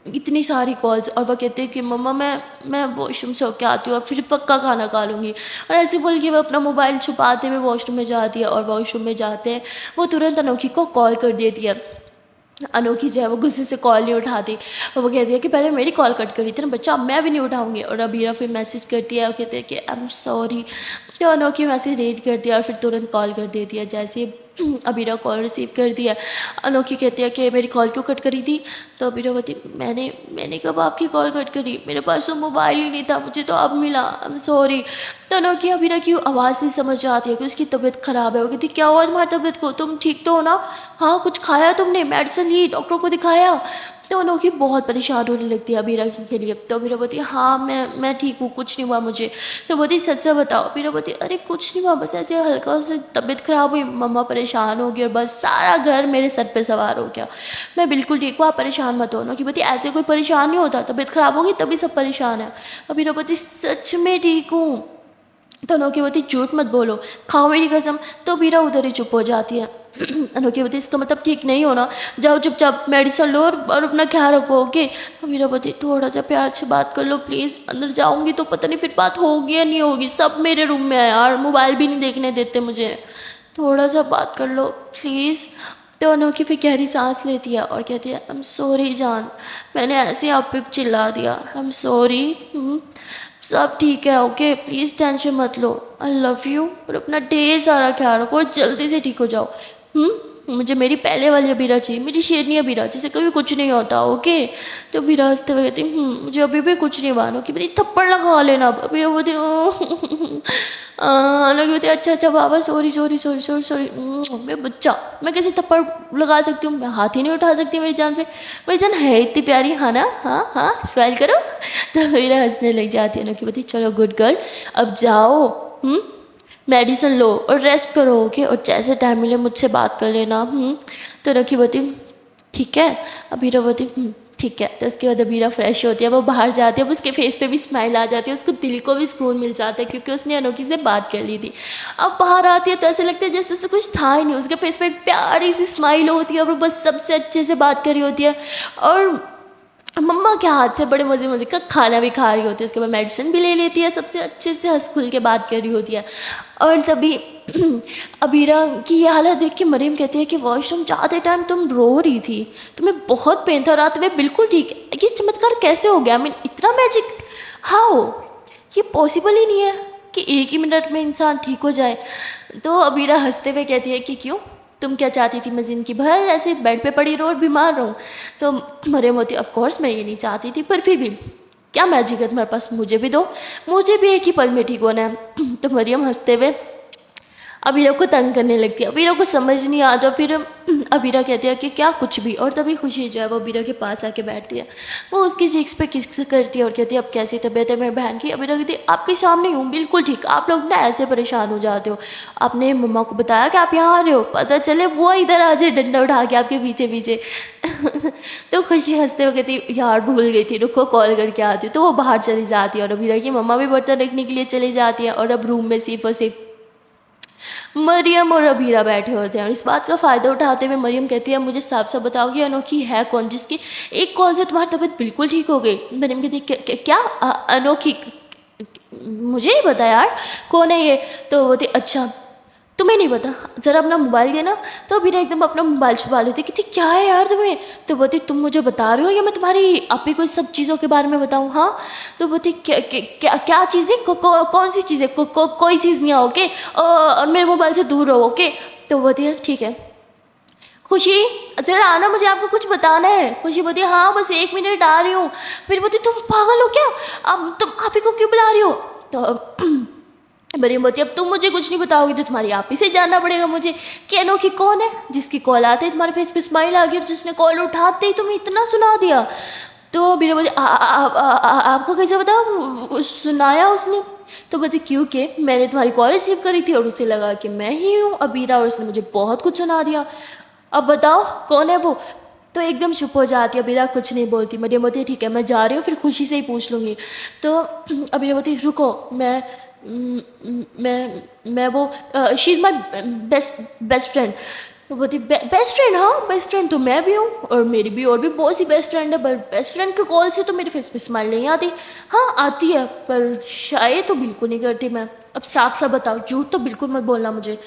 इतनी सारी कॉल्स और वह कहते हैं कि मम्मा मैं वॉशरूम से होकर आती हूँ और फिर पक्का खाना खा लूँगी। और ऐसे बोल के वो अपना मोबाइल छुपाते हुए वॉशरूम में जाती है और वॉशरूम में जाते हैं वो तुरंत अनोखी को कॉल कर देती है। अनोखी जो है वो गुस्से से कॉल नहीं उठाती और वो कहती है कि पहले मेरी कॉल कट करी थी ना बच्चा, अब मैं भी नहीं उठाऊंगी। और अबीरा फिर मैसेज करती है और कहते हैं कि आई एम सॉरी। तो अनोखी मैसेज रीड करती है और फिर तुरंत कॉल कर देती है। जैसे अबीरा कॉल रिसीव करती है अनोखी कहती है कि मेरी कॉल क्यों कट करी थी। तो अबीरा बोलती मैंने कब आपकी कॉल कट करी, मेरे पास तो मोबाइल ही नहीं था, मुझे तो अब मिला, आई एम सॉरी। तो अनोखी अबीरा की आवाज़ से समझ आती है कि उसकी तबीयत ख़राब है। वो कहती क्या हुआ तुम्हारी तबीयत को, तुम ठीक तो हो ना, हाँ कुछ खाया तुमने, मेडिसिन ली, डॉक्टर को दिखाया। तो अनोखी बहुत परेशान होने लगती है अबीरा के लिए। तो अबीरा बोलती है हाँ मैं ठीक हूँ, कुछ नहीं हुआ मुझे। तो बोलती सच से बताओ। अबीरा बोलती अरे कुछ नहीं हुआ, बस ऐसे हल्का सा तबीयत ख़राब हुई, मम्मा परेशान हो गई और बस सारा घर मेरे सर पे सवार हो गया। मैं बिल्कुल ठीक हूँ, आप परेशान मत हो। अनोखी बोलती ऐसे कोई परेशान नहीं होता, तबीयत ख़राब होगी तभी सब परेशान है। अबीरा बोलती सच में ठीक हूँ। तो अनोखी बोलती झूठ मत बोलो, खाओ मेरी कसम। तो बीरा उधर ही चुप हो जाती है। अनोखी बोलती इसका मतलब ठीक नहीं होना, जाओ चुपचाप मेडिसिन लो और अपना ख्याल रखो ओके। मीरा बोलती थोड़ा सा प्यार से बात कर लो प्लीज़, अंदर जाऊंगी तो पता नहीं फिर बात होगी या नहीं होगी, सब मेरे रूम में है यार, मोबाइल भी नहीं देखने देते मुझे, थोड़ा सा बात कर लो प्लीज़। तो अनोखी फिर गहरी सांस लेती है और कहती है आई एम सॉरी जान, मैंने ऐसे आप पे चिल्ला दिया, आई एम सॉरी। सब ठीक है ओके, प्लीज़ टेंशन मत लो, आई लव यू, और अपना ढेर सारा ख्याल रखो और जल्दी से ठीक हो जाओ। मुझे मेरी पहले वाली अबीरा चाहिए, मेरी शेरनी अबीरा जिसे कभी कुछ नहीं होता ओके। तो अबीरा हंसते हुए कहती मुझे अभी भी कुछ नहीं मानो कि मेरी थप्पड़ लगा लेना। अबीरा बोलती अलग होती अच्छा बाबा sorry sorry sorry sorry sorry. मैं बच्चा, मैं कैसे थप्पड़ लगा सकती हूँ, मैं हाथ ही नहीं उठा सकती मेरी जान से, मेरी जान है इतनी प्यारी, हाँ ना, हाँ हाँ स्माइल करो। तो मेरा हंसने लग जाती है अनोखी बोलती चलो गुड गर्ल अब जाओ, मेडिसिन लो और रेस्ट करो ओके, और जैसे टाइम मिले मुझसे बात कर लेना। तो अनोखी बोलती ठीक है। अबीरा बोलती ठीक है। तो उसके बाद अबीरा फ्रेश होती है, वो बाहर जाती है, अब उसके फेस पे भी स्माइल आ जाती है, उसको दिल को भी सुकून मिल जाता है क्योंकि उसने अनोखी से बात कर ली थी। अब बाहर आती है तो ऐसे लगता है जैसे उससे कुछ था ही नहीं, उसके फेस पे एक प्यारी सी स्माइल होती है और वो बस सबसे अच्छे से बात कर रही होती है और मम्मा के हाथ से बड़े मज़े मज़े का खाना भी खा रही होती है, उसके बाद मेडिसिन भी ले लेती है, सबसे अच्छे से हंस खुल के बात कर रही होती है। और तभी अबीरा की ये हालत देख के मरीम कहती है कि वॉशरूम जाते टाइम तुम रो रही थी, तुम्हें बहुत पेन था, रात में बिल्कुल ठीक है, ये चमत्कार कैसे हो गया, मीन इतना मैजिक हाउ, ये पॉसिबल ही नहीं है कि एक ही मिनट में इंसान ठीक हो जाए। तो अबीरा हंसते हुए कहती है कि क्यों, तुम क्या चाहती थी मैं ज़िंदगी भर ऐसे बेड पे पड़ी रहूँ और बीमार रहूँ। तो मरियम होती ऑफ कोर्स मैं ये नहीं चाहती थी, पर फिर भी क्या मैजिक है तुम्हारे पास, मुझे भी दो, मुझे भी एक ही पल में ठीक होना है। तो मरियम हंसते हुए अबीरा को तंग करने लगती है, अबीरा को समझ नहीं आता, फिर अबीरा कहती है कि क्या कुछ भी, और तभी खुशी जो है वो अबीरा के पास आके बैठती है, वो उसकी चीक्स पे किस करती है और कहती है अब कैसी तबीयत है मेरी बहन की। अबीरा कहती है आपके सामने हूँ बिल्कुल ठीक, आप लोग ना ऐसे परेशान हो जाते हो, आपने मम्मा को बताया कि आप यहाँ आ रहे हो, पता चले वो इधर आ जाए डंडा उठा के आपके पीछे पीछे। तो खुशी हंसते हुए कहती यार भूल गई थी, रुको कॉल करके आती, तो वो बाहर चली जाती है और अबीरा की मम्मा भी बर्तन रखने के लिए चली जाती है और अब रूम में सिर्फ और सिर्फ मरियम और अबीरा बैठे होते हैं। और इस बात का फ़ायदा उठाते हुए मरियम कहती है मुझे साफ साफ बताओगी अनोखी है कौन जिसकी एक कॉल से तुम्हारी तबीयत बिल्कुल ठीक हो गई। मरियम कहती है क्या अनोखी, मुझे नहीं पता यार कौन है ये। तो वो थी अच्छा तुम्हें नहीं पता, ज़रा अपना मोबाइल देना। तो अबीरा एकदम अपना मोबाइल छुपा लेती, कहती क्या है यार तुम्हें। तो बोलती तुम मुझे बता रहे हो या मैं तुम्हारी आपी को सब चीज़ों के बारे में बताऊँ। हाँ तो बोलती क्या चीज़ें कौन सी चीज़ें कोई चीज़ नहीं है ओके, और मेरे मोबाइल से दूर रहो ओके। तो बोलती है ठीक है। खुशी ज़रा आना, मुझे आपको कुछ बताना है। खुशी बोलती है हाँ बस 1 मिनट आ रही हूँ। फिर बोलती तुम पागल हो क्या, अब तुम आपी को क्यों बुला रही हो। तो मरियम बोलती अब तुम मुझे कुछ नहीं बताओगी तो तुम्हारी आप ही से जानना पड़ेगा मुझे कि अनोखी कौन है जिसकी कॉल आते ही तुम्हारे फेस पे स्माइल आ गई और जिसने कॉल उठाते ही तुम्हें इतना सुना दिया। तो मेरे बोले आपको कैसे बताओ, सुनाया उसने। तो बोलती क्योंकि मैंने तुम्हारी कॉल रिसीव करी थी और उसे लगा कि मैं ही हूँ अबीरा और उसने मुझे बहुत कुछ सुना दिया, अब बताओ कौन है वो। तो एकदम चुप हो जाती है अबीरा, कुछ नहीं बोलती। मरियम बोलती ठीक है मैं जा रही हूँ, फिर खुशी से ही पूछ लूँगी। तो अबीरा बोलती रुको मैं वो she is my best friend. तो बोलती बेस्ट फ्रेंड, हाँ बेस्ट फ्रेंड तो मैं भी हूँ और मेरी भी और भी बहुत सी बेस्ट फ्रेंड है, पर बेस्ट फ्रेंड के कॉल से तो मेरे फेस पे स्माइल नहीं आती। हाँ आती है पर शायद तो बिल्कुल नहीं करती मैं, अब साफ साफ बताओ, झूठ तो बिल्कुल मत बोलना मुझे।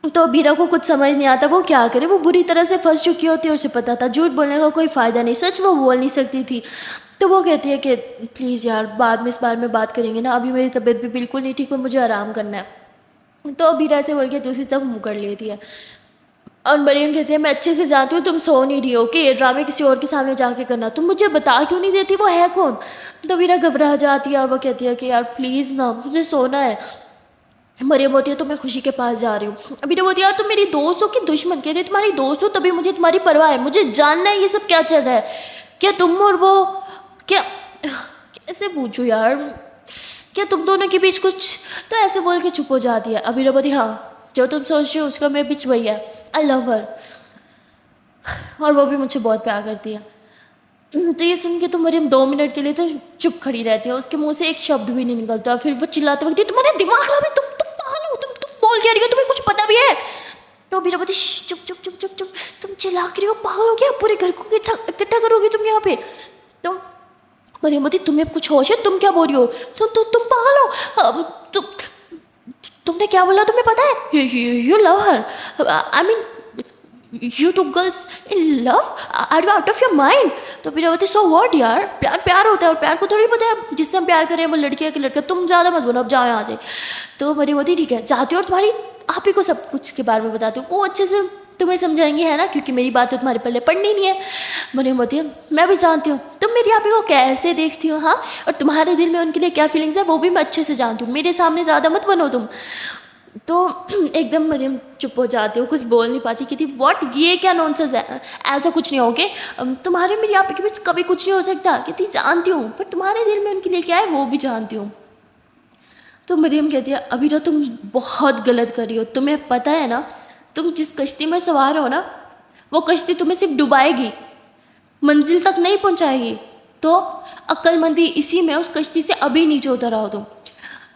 तो बीरा को कुछ समझ नहीं आता वो क्या करे, वो बुरी तरह से फंस चुकी होती है, उसे पता था झूठ बोलने का कोई फ़ायदा नहीं, सच वो बोल नहीं सकती थी। तो वो कहती है कि प्लीज़ यार बाद में इस बारे में बात करेंगे ना, अभी मेरी तबीयत भी बिल्कुल नहीं ठीक और मुझे आराम करना है। तो बीरा ऐसे बोल के दूसरी तरफ मुँह कर लेती है और मरियम कहती है मैं अच्छे से जानती हूँ तुम सो नहीं रही हो कि ये ड्रामे किसी और के सामने जाके करना, तुम मुझे बता क्यों नहीं देती वो है कौन। तो बीरा घबरा जाती है और वो कहती है कि यार प्लीज़ ना मुझे सोना है। मरियम बोलती है तो मैं खुशी के पास जा रही हूँ। अभी बोलती है यार तुम मेरी दोस्त हो कि दुश्मन, कहते हैं तुम्हारी दोस्त हो तभी मुझे तुम्हारी परवाह है, मुझे जानना है ये सब क्या चल रहा है, क्या तुम और वो क्या, कैसे पूछूँ यार, क्या तुम दोनों के बीच कुछ, तो ऐसे बोल के चुप हो जाती है। अभी बोलती हाँ जो तुम सोच रहे हो उसका मेरे बीच वही है, आई लव हर, और वो भी मुझसे बहुत प्यार करती है। तो ये सुन के तो मरियम 2 मिनट के लिए तो चुप खड़ी रहती है, उसके मुंह से एक शब्द भी नहीं निकलता। फिर वो चिल्लाते वक्त तुम्हारे दिमाग खराब है, तुम पागल हो, तुम बोल क्या रही हो, तुम्हें कुछ पता भी है। तो मेरा बोलती चुप चुप चुप चुप चुप, तुम चिल्ला रही हो, पागल हो क्या, पूरे घर को इकट्ठा करोगी तुम यहाँ पे। तो मरियम बोलती तुम्हें कुछ होश है, तुम क्या बोल रही हो, तुम पागल हो, तुमने क्या बोला तुम्हें पता है, you love her, I mean you two girls in love, are you out of your mind. तो फिर बोलती सो व्हाट यार, प्यार प्यार होता है, और प्यार को थोड़ी पता है जिससे हम प्यार करें वो लड़की है कि लड़का, तुम ज़्यादा मत बोलो, अब जाओ यहाँ से। तो मरियम बोलती ठीक है जाती हूँ, और तुम्हारी आप ही को सब कुछ के बारे में बताती हूँ, वो अच्छे से तुम्हें समझाएंगे है ना, क्योंकि मेरी बात तो तुम्हारे पल्ले पड़नी नहीं है। मरियम बोलती है मैं भी जानती हूँ तुम मेरी आप ही को कैसे देखती हो, हाँ, और तुम्हारे दिल में उनके लिए क्या फीलिंग्स है वो भी मैं अच्छे से जानती हूँ, मेरे सामने ज़्यादा मत बनो तुम। तो एकदम मरियम चुप हो जाती हो, कुछ बोल नहीं पाती, कहती व्हाट, ये क्या नॉनसेंस है, ऐसा कुछ नहीं हो के तुम्हारे मेरी आप के बीच कभी कुछ नहीं हो सकता, कहती जानती हूँ पर तुम्हारे दिल में उनके लिए क्या है वो भी जानती हूँ। तो मरियम कहती है अभी तो तुम बहुत गलत कर रही हो, तुम्हें पता है ना तुम जिस कश्ती में सवार हो ना वो कश्ती तुम्हें सिर्फ डुबाएगी, मंजिल तक नहीं पहुँचाएगी। तो अक्लमंदी इसी में उस कश्ती से अभी नीचे उतर आओ तुम।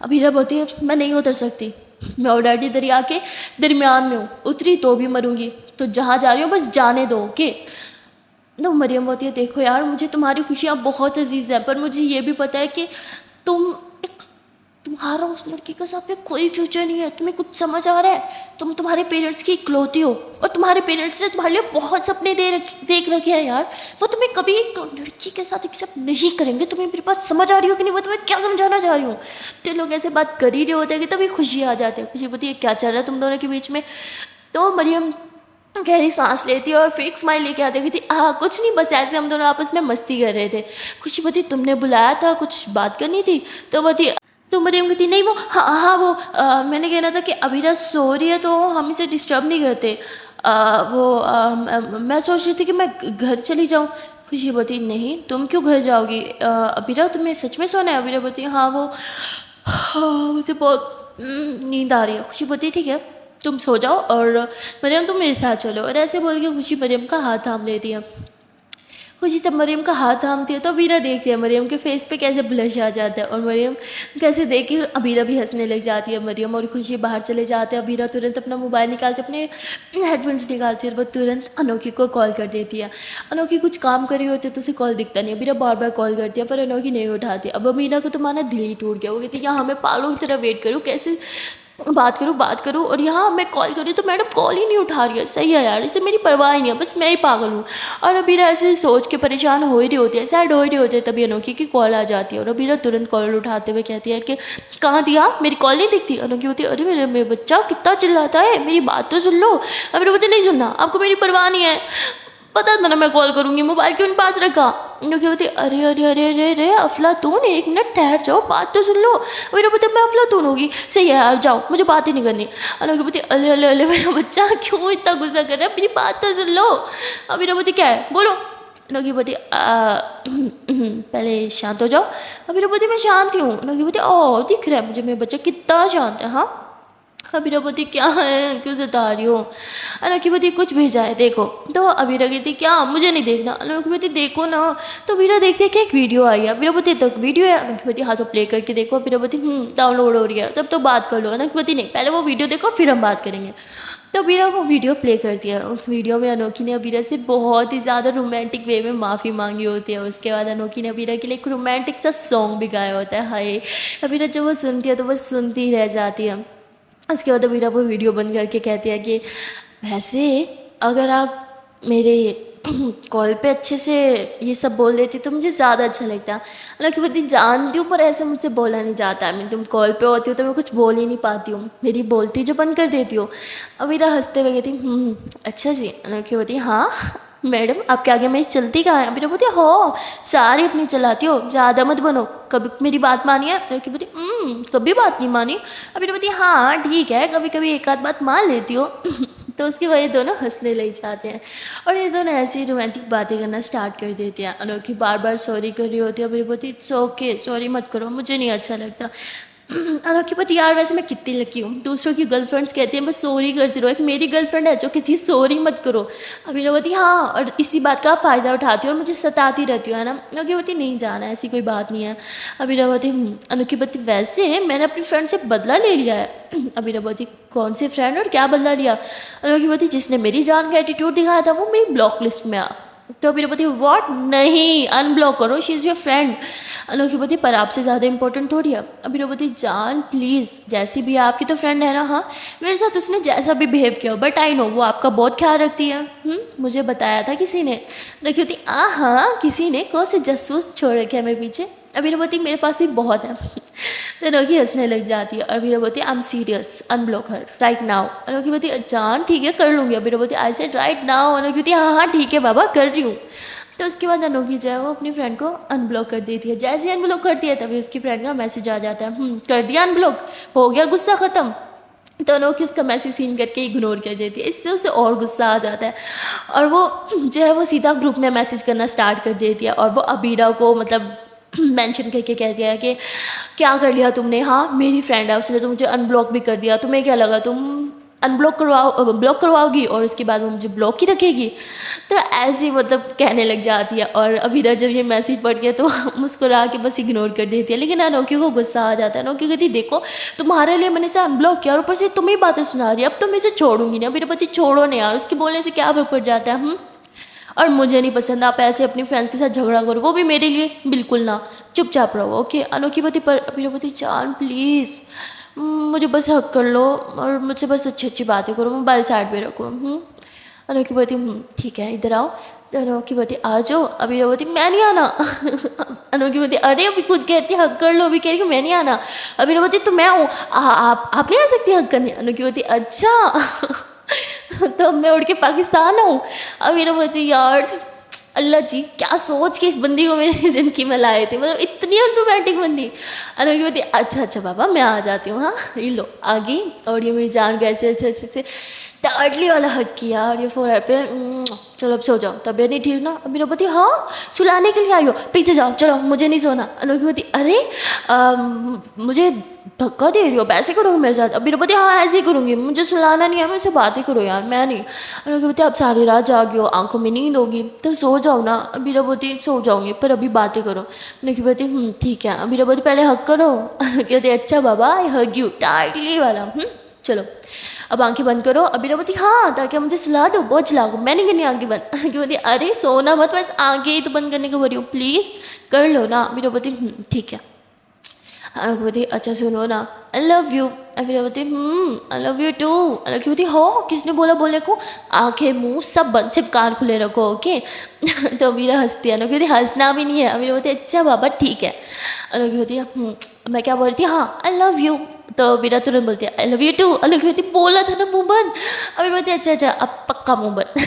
अभी बोलती है मैं नहीं उतर सकती, मैं ऑलरेडी दरिया के दरमियान में हूँ, उतरी तो भी मरूंगी, तो जहाँ जा रही हो बस जाने दो ओके। तो मरियम बोलती है देखो यार मुझे तुम्हारी खुशियाँ बहुत अजीज़ है, पर मुझे ये भी पता है कि तुम एक, तुम्हारा उस लड़की के साथ में कोई फ्यूचर नहीं है, तुम्हें कुछ समझ आ रहा है, तुम तुम्हारे पेरेंट्स की इकलौती हो, और तुम्हारे पेरेंट्स ने तुम्हारे लिए बहुत सपने देख रखे हैं यार, वो तुम्हें कभी एक लड़की के साथ एक्सेप्ट नहीं करेंगे। तुम्हें मेरे पास समझ आ रही हो कि नहीं, वो तुम्हें क्या समझाना चाह रही हूँ। तो लोग ऐसे बात कर ही रहे होते हैं कि तभी खुशी आ जाती है, खुशी बोलती है क्या चल रहा है तुम दोनों के बीच में। तो मरियम गहरी सांस लेती है और फेक स्माइल लेके आती है, कहती हाँ कुछ नहीं, बस ऐसे हम दोनों आपस में मस्ती कर रहे थे। खुशी बोलती तुमने बुलाया था, कुछ बात करनी थी। तो बोलती तो मरियम कहती नहीं वो हाँ वो मैंने कहना था कि अभीरा सो रही है तो हम इसे डिस्टर्ब नहीं करते, मैं सोच रही थी कि मैं घर चली जाऊँ। खुशी बोलती नहीं तुम क्यों घर जाओगी, अभीरा तुम्हें सच में सोना है। अभीरा बोलती हाँ वो मुझे बहुत नींद आ रही है। खुशी बोलती ठीक है तुम सो जाओ और मरियम तुम मेरे साथ चलो, और ऐसे बोल के खुशी मरियम का हाथ थाम लेती है। खुशी जब मरियम का हाथ थामती है तो अबीरा देखती है मरियम के फेस पे कैसे ब्लश आ जाता है, और मरियम कैसे देख के अबीरा भी हंसने लग जाती है। मरियम और खुशी बाहर चले जाते हैं, अबीरा तुरंत अपना मोबाइल निकालती है, अपने हेडफोन्स निकालती है और वो तुरंत अनोखी को कॉल कर देती है। अनोखी कुछ काम कर रही होती है तो उसे कॉल दिखता नहीं, अबीरा बार बार कॉल करती है पर अनोखी नहीं उठाती। अब अबीरा को तो माना दिल ही टूट गया, वो कहती है यहाँ मैं पागलों की तरह वेट करूँ, कैसे बात करूँ और यहाँ मैं कॉल करूँ तो मैडम कॉल ही नहीं उठा रही है। सही है यार, इसे मेरी परवाह ही नहीं है, बस मैं ही पागल हूँ। और अबीरा ऐसे सोच के परेशान हो ही रही होती है, सैड हो ही रही होती है, तभी अनोखी की कॉल आ जाती है और अबीरा तुरंत कॉल उठाते हुए कहती है कि कहाँ थी आप, मेरी कॉल नहीं दिखती। अनोखी होती है अरे मेरे बच्चा कितना चिल्लाता है, मेरी बात तो सुन लो। अबीरा बोलती नहीं सुनना, आपको मेरी परवाह नहीं है, पता था ना मैं कॉल करूँगी, मोबाइल क्यों नहीं पास रखा। क्योंकि बोलती अरे अरे अरे अरे अरे अफलातून, 1 मिनट ठहर जाओ, बात तो सुन लो। मेरा बोलते मैं अफलातून होगी, सही है यार जाओ, मुझे बात ही नहीं करनी। अरे बोलती अले अले अले मेरा बच्चा क्यों इतना गुस्सा कर रहा है, मेरी बात तो सुन लो। अब मेरा बोलती क्या है बोलो। नोकी बोलती पहले शांत हो जाओ। अब मेरा बोलती मैं शांत ही हूँ। नोकी बोलती ओ दिख रहा है मुझे मेरा बच्चा कितना शांत है। हाँ अबीरा बोलती क्या है क्यों सता रही हो। अनोखी बोलती कुछ भेजा है देखो। तो अबीरा कहती क्या मुझे नहीं देखना। अनोखी बोलती देखो ना। तो अबीरा देखती है कि एक वीडियो आई है। अबीरा बोलती तक वीडियो है। अनोखी बोलती हाँ तो प्ले करके देखो। अबीरा बोलती डाउनलोड हो रही है तब तो बात कर लो। अनोखी बोलती नहीं पहले वो वीडियो देखो फिर हम बात करेंगे। तो अबीरा वो वीडियो प्ले करती है। उस वीडियो में अनोखी ने अबीरा से बहुत ही ज़्यादा रोमांटिक वे में माफ़ी मांगी होती है। उसके बाद अनोखी ने अबीरा के लिए एक रोमांटिक सा सॉन्ग भी गाया होता है। हाय अबीरा जब वो सुनती है तो वो सुनती ही रह जाती है। उसके बाद अबीरा वो वीडियो बंद करके कहती है कि वैसे अगर आप मेरे कॉल पे अच्छे से ये सब बोल देती तो मुझे ज़्यादा अच्छा लगता। हालांकि मैं जानती हूँ पर ऐसे मुझसे बोला नहीं जाता। मैं तुम कॉल पे होती हो तो मैं कुछ बोल ही नहीं पाती हूँ, मेरी बोलती जो बंद कर देती हो। अबीरा हंसते हुए कहती अच्छा जी। हालांकि बोलती हाँ मैडम आपके आगे मेरी चलती कहाँ है? अभी बोलती हो सारी अपनी चलाती हो, ज़्यादा मत बनो, कभी मेरी बात मानी है? लड़की बोलती कभी बात नहीं मानी। अभी बोलती हाँ ठीक है, कभी कभी एक आध बात मान लेती हो। तो उसकी वजह दोनों हंसने लग जाते हैं और ये दोनों ऐसी रोमांटिक बातें करना स्टार्ट कर देते हैं। अनोखी बार बार सॉरी कर रही होती है, अभी बोलती इट्स ओके, सॉरी मत करो, मुझे नहीं अच्छा लगता। अनोखी पति यार वैसे मैं कितनी लकी हूँ, दूसरों की गर्लफ्रेंड्स कहती हैं बस सॉरी करती रहो, एक मेरी गर्लफ्रेंड है जो कहती है सॉरी मत करो। अभी बोलती हाँ, और इसी बात का फ़ायदा उठाती हो और मुझे सताती रहती हो, है ना? अनोखी बोलती नहीं जाना, ऐसी कोई बात नहीं है। अभी बोलती अनोखी पति वैसे मैंने अपनी फ्रेंड से बदला ले लिया है। अभी बोलती कौन से फ्रेंड और क्या बदला लिया? अनोखी बोलती जिसने मेरी जान का एटीट्यूड दिखाया था वो मेरी ब्लॉक लिस्ट में आ। तो अभी बोलती व्हाट, नहीं अनब्लॉक करो, शी इज़ योर फ्रेंड। अनोखी बोलती पर आपसे ज़्यादा इंपॉर्टेंट थोड़ी है। अभी बोलती जान प्लीज़, जैसी भी है आपकी तो फ्रेंड है ना, हाँ मेरे साथ उसने जैसा भी बिहेव किया बट आई नो वो आपका बहुत ख्याल रखती है। मुझे बताया था किसी ने। अनोखी बोलती हाँ किसी ने, कौन से जासूस छोड़ रखे हैं मेरे पीछे? अभी बोलती मेरे पास भी बहुत है। तो अनोखी हंसने लग जाती है और अभी बोलती I am serious, unblock her right now. अनोखी बोलती जान ठीक है कर लूँगी। अभी बोलती आई सेड राइट नाउ। अनोखी बोलती हाँ हाँ ठीक है बाबा कर रही हूँ। तो उसके बाद अनोखी जो है वो अपनी फ्रेंड को अनब्लॉक कर देती है। जैसे ही अनब्लॉक करती है तभी उसकी फ्रेंड का मैसेज आ जाता है कर दिया अनब्लॉक, हो गया गुस्सा ख़त्म। तो अनोखी उसका मैसेज सीन करके इग्नोर कर देती है, इससे उसे और गुस्सा आ जाता है और वो जो है वो सीधा ग्रुप में मैसेज करना स्टार्ट कर देती है और वो अबीरा को मतलब मेंशन करके कहती है कि क्या कर लिया तुमने, हाँ मेरी फ्रेंड है उसने तो मुझे अनब्लॉक भी कर दिया, तुम्हें क्या लगा तुम ब्लॉक करवाओगी और उसके बाद वो मुझे ब्लॉक ही रखेगी? तो ऐसे मतलब कहने लग जाती है और अबीरा जब ये मैसेज पढ़ के तो मुस्कुरा के बस इग्नोर कर देती है। लेकिन अनोखी को गुस्सा आ जाता है। अनोखी कहती देखो तुम्हारे लिए मैंने इसे अनब्लॉक किया और ऊपर से तुम्हें बातें सुना रही है, अब तो मैं इसे छोड़ूंगी ना। अबीरा पति छोड़ो नहीं यार, उसके बोलने से क्या फर्क पड़ जाता है? और मुझे नहीं पसंद आप ऐसे अपनी फ्रेंड्स के साथ झगड़ा करो, वो भी मेरे लिए, बिल्कुल ना, चुपचाप रहो ओके। अनोखी पति पर अबीरा पति जान प्लीज़ मुझे बस हक कर लो और मुझसे बस अच्छी अच्छी बातें करो, मोबाइल साइड पे रखो। अनोखी बोलती ठीक है इधर आओ। तो अनोखी बोलती आ जाओ। अभी बोलती मैं नहीं आना। अनोखी बोलती अरे अभी खुद कहती है हक कर लो, अभी कह रही मैं नहीं आना। अभी बोलती तो मैं हूँ, आप नहीं आ सकती हक करने। अनोखी बोलती अच्छा। तो मैं उड़ के पाकिस्तान आऊँ। अभी बोलती यार अल्लाह जी क्या सोच के इस बंदी को मेरी ज़िंदगी में लाए थे, मतलब इतनी अनरोमांटिक बंदी। अनोखी बोलती अच्छा अच्छा बाबा मैं आ जाती हूँ, हाँ ये लो आ गई। और ये मेरी जान का ऐसे ऐसे ऐसे टाटली वाला हक किया और ये फोर पे चलो अब सो जाओ, तबीयत नहीं ठीक ना? अभी बोलती हाँ सुलाने के लिए आई हो, पीछे जाओ चलो मुझे नहीं सोना। अनोखी बोलती अरे मुझे धक्का दे रही हो, पैसे करोगे मेरे साथ? अभी बोलती हाँ ऐसे ही करूँगी, मुझे सुलाना नहीं है, मेरे से बातें करो यार, मैं नहीं। अनोखी बोलती आप सारी रात जागी हो, आंखों में नींद होगी तो सो जाओ ना। अभी बोलती सो जाऊँगी पर अभी बातें करो। अनोखी बोलती ठीक है। अभी बोलती पहले हक करो। अनोखी बोलती अच्छा बाबा आई हग यू टाइटली वाला। चलो अब आंखें बंद करो। अभी बोलती हाँ ताकि मुझे सुला दो, बहुत चला दो, मैं नहीं करनी आंखें बंद। अनोखी बोलती अरे सोना मत, बस आंखें ही तो बंद करने को बोल रही हूँ, प्लीज़ कर लो ना। अभी बोलती ठीक है। अनोखी बोलती अच्छा सुनो ना आई लव यू। अभी बोलती आई लव यू टू। अनोखी बोलती हो किसने बोला बोलने को, आंखें मुंह सब बंद, सिर्फ कान खुले रखो ओके। तो अबीरा हंसती है। अनोखी बोलती हंसना भी नहीं है। अबीरा बोलती अच्छा बाबा ठीक है। अनोखी बोलती मैं क्या बोल रही थी, हाँ आई लव यू। तो अबीरा तुरंत बोलती है आई लव यू टू। अनोखी बोलती बोला था ना मुँह बंद। अबीरा बोलती अच्छा अच्छा अब पक्का मुँह बंद।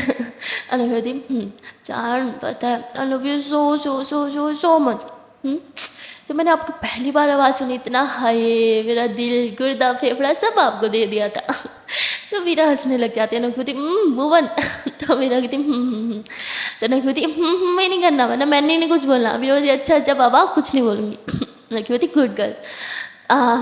अनोखी बोलती जान पता है I love you so so so so so much. जब मैंने आपको पहली बार आवाज़ सुनी इतना हाय मेरा दिल गुर्दा फेफड़ा सब आपको दे दिया था। तो मीरा हंसने लग जाती है। अनोखी बोलती मुँह बंद। तो मीरा कहती तो अनोखी बोलती मैं नहीं करना, वरना मैंने नहीं कुछ बोलना। मीरा बोलती अच्छा अच्छा बाबा कुछ नहीं बोलूँगी। अनोखी बोलती गुड गर्ल।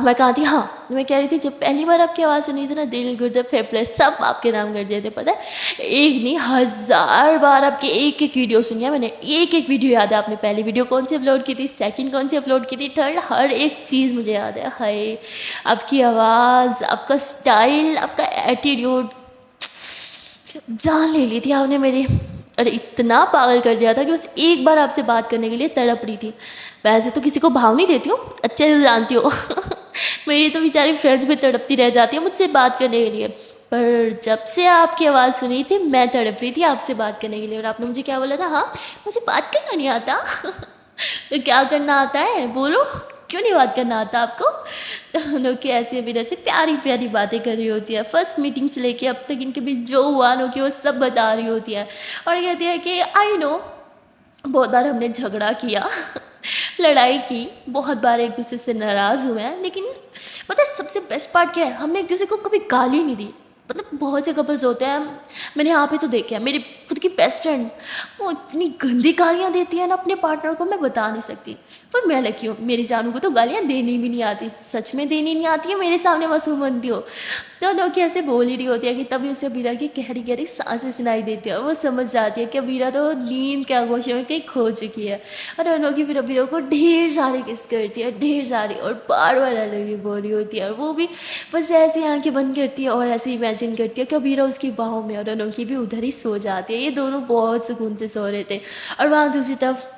मैं कहा थी हाँ मैं कह रही थी जब पहली बार आपकी आवाज़ सुनी थी ना दिल गुर्दे फेफड़े सब आपके नाम कर दिए थे, पता है एक नहीं 1000 बार आपकी एक एक वीडियो सुनी है मैंने, एक एक वीडियो याद है। आपने पहली वीडियो कौन सी अपलोड की थी, सेकंड कौन सी अपलोड की थी, थर्ड, हर एक चीज़ मुझे याद है। हाय आपकी आवाज़, आपका स्टाइल, आपका एटीट्यूड, जान ले ली थी आपने मेरी। अरे इतना पागल कर दिया था कि बस एक बार आपसे बात करने के लिए तड़प रही थी। वैसे तो किसी को भाव नहीं देती हूँ, अच्छे से जानती हो। मेरी तो बेचारी फ्रेंड्स भी तड़पती रह जाती है मुझसे बात करने के लिए, पर जब से आपकी आवाज़ सुनी थी मैं तड़प रही थी आपसे बात करने के लिए। और आपने मुझे क्या बोला था, हाँ मुझे बात करना नहीं आता। तो क्या करना आता है बोलो। क्यों नहीं बात करना आता आपको? तो हम लोग की ऐसे अभी ऐसे प्यारी प्यारी बातें कर रही होती है, फर्स्ट मीटिंग से लेके अब तक इनके बीच जो हुआ ना कि वो सब बता रही होती है। और कहती है कि आई नो बहुत बार हमने झगड़ा किया लड़ाई की, बहुत बार एक दूसरे से नाराज़ हुए हैं, लेकिन पता है सबसे बेस्ट पार्ट क्या है, हमने एक दूसरे को कभी गाली नहीं दी। मतलब बहुत से कपल्स होते हैं, मैंने यहाँ पे तो देखे हैं, मेरी खुद की बेस्ट फ्रेंड वो इतनी गंदी गालियाँ देती है ना अपने पार्टनर को, मैं बता नहीं सकती। पर मैं लकी हूँ, मेरी जानू को तो गालियाँ देनी भी नहीं आती, सच में देनी नहीं आती है, मेरे सामने मासूम बनती हो। तो लोग ऐसे बोल ही रही होती है कि तभी उसे अबीरा की गहरी गहरी सांसें सुनाई देती है, वो समझ जाती है कि अबीरा तो नींद के आगोश में कहीं खो चुकी है। और उन लोग की फिर अबीरा को ढेर सारी किस करती है, ढेर सारी, और बार बार अलग ही बोल रही होती है। और वो भी बस ऐसी आंखें बंद करती है और ऐसे इमेजिन करती है कि अबीरा उसकी बाहों में, और उन की भी उधर ही सो जाती है। ये दोनों बहुत सुकून से सो रहे थे। और वहाँ दूसरी तरफ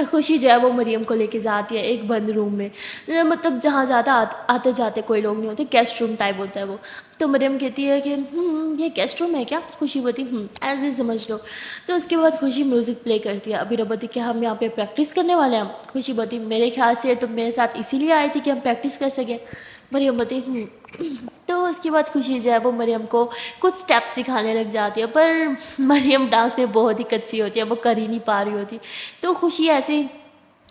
खुशी जो है वो मरियम को लेके जाती है एक बंद रूम में, मतलब जहाँ ज़्यादा आते जाते कोई लोग नहीं होते, गेस्ट रूम टाइप होता है वो। तो मरियम कहती है कि ये गेस्ट रूम है क्या? खुशी बोती ऐसे समझ लो। तो उसके बाद खुशी म्यूज़िक प्ले करती है। अबीरा बोती कि हम यहाँ पे प्रैक्टिस करने वाले हैं। खुशी बोती मेरे ख्याल से तुम मेरे साथ इसीलिए आई थी कि हम प्रैक्टिस कर सकें। मरियम बोती तो उसके बाद खुशी जो है वो मरियम को कुछ स्टेप्स सिखाने लग जाती है, पर मरियम डांस में बहुत ही कच्ची होती है, वो कर ही नहीं पा रही होती। तो खुशी ऐसे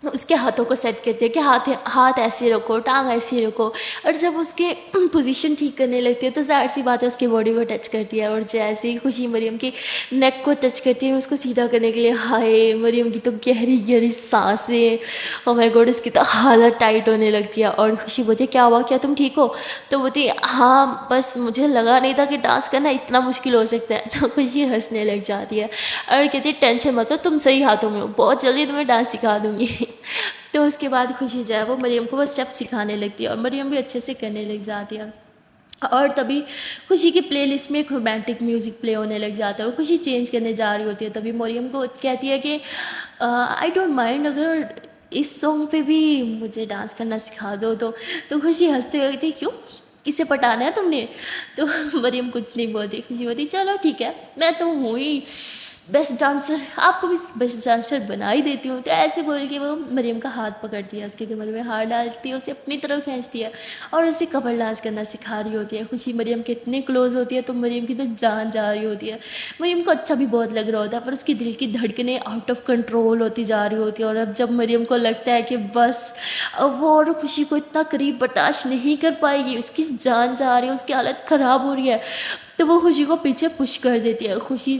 उसके हाथों को सेट करती है कि हाथ ऐसे रखो, टांग ऐसे रखो। और जब उसके पोजीशन ठीक करने लगती है तो ज़ाहिर सी बात है उसकी बॉडी को टच करती है। और जैसे ही खुशी मरियम की नेक को टच करती है उसको सीधा करने के लिए, हाय मरियम की तो गहरी गहरी सांसें, ओ माय गॉड, उसकी तो हालत टाइट होने लगती है। और खुशी बोलती है क्या हुआ, क्या तुम ठीक हो? तो बोलती हाँ बस मुझे लगा नहीं था कि डांस करना इतना मुश्किल हो सकता है। तो खुशी हंसने लग जाती है और कहती है टेंशन मत लो, तुम सही हाथों में हो, बहुत जल्दी तुम्हें डांस सिखा दूँगी। तो उसके बाद खुशी जो है वो मरियम को वो स्टेप सिखाने लगती है और मरियम भी अच्छे से करने लग जाती है। और तभी खुशी की प्लेलिस्ट में एक रोमांटिक म्यूज़िक प्ले होने लग जाता है और खुशी चेंज करने जा रही होती है। तभी मरियम को कहती है कि आई डोंट माइंड अगर इस सॉन्ग पे भी मुझे डांस करना सिखा दो। तो खुशी हंसते हुए कहती क्यों, किसे पटाना है तुमने? तो मरियम कुछ नहीं बोलती, खुशी बोलती चलो ठीक है, मैं तो हूँ ही बेस्ट डांसर, आपको भी बेस्ट डांसर बना ही देती हूँ। तो ऐसे बोल के वो मरियम का हाथ पकड़ती है, उसके कमर में हाथ डालती है, उसे अपनी तरफ खींचती है और उसे कपल डांस करना सिखा रही होती है। खुशी मरियम के इतने क्लोज होती है तो मरियम की तो जान जा रही होती है। मरियम को अच्छा भी बहुत लग रहा होता है पर उसकी दिल की धड़कनें आउट ऑफ कंट्रोल होती जा रही होती है। और अब जब मरियम को लगता है कि बस अब वो और खुशी को इतना करीब बर्दाश्त नहीं कर पाएगी, उसकी जान जा रही है, उसकी हालत ख़राब हो रही है, तो वो खुशी को पीछे पुश कर देती है। खुशी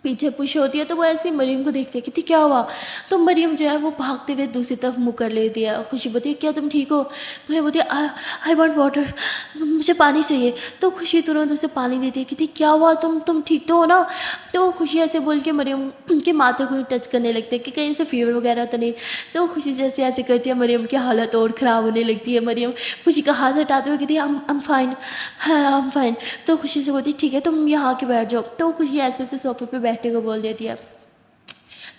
पीछे पुश होती है तो वो ऐसे ही मरियम को देखती है, कहती क्या हुआ? तो मरियम जो है वो भागते हुए दूसरी तरफ मुँह कर लेती है। खुशी बोलती है क्या तुम ठीक हो? मरियम बोलती है आई वांट वाटर, मुझे पानी चाहिए। तो खुशी तुरंत उसे पानी देती है, कहती क्या हुआ, तुम ठीक तो हो ना? तो खुशी ऐसे बोल के मरियम के माथे को टच करने लगते हैं कि कहीं से फीवर वगैरह तो नहीं। तो खुशी जैसे ऐसे करती है मरियम की हालत और ख़राब होने लगती है। मरियम खुशी का हाथ हटाते हुए कहती है आई एम फाइन, हाँ आई एम फाइन। तो खुशी से बोलती ठीक है तुम यहाँ के बैठ जाओ। तो खुशी ऐसे ऐसे सोफे पे बैठने को बोल देती है।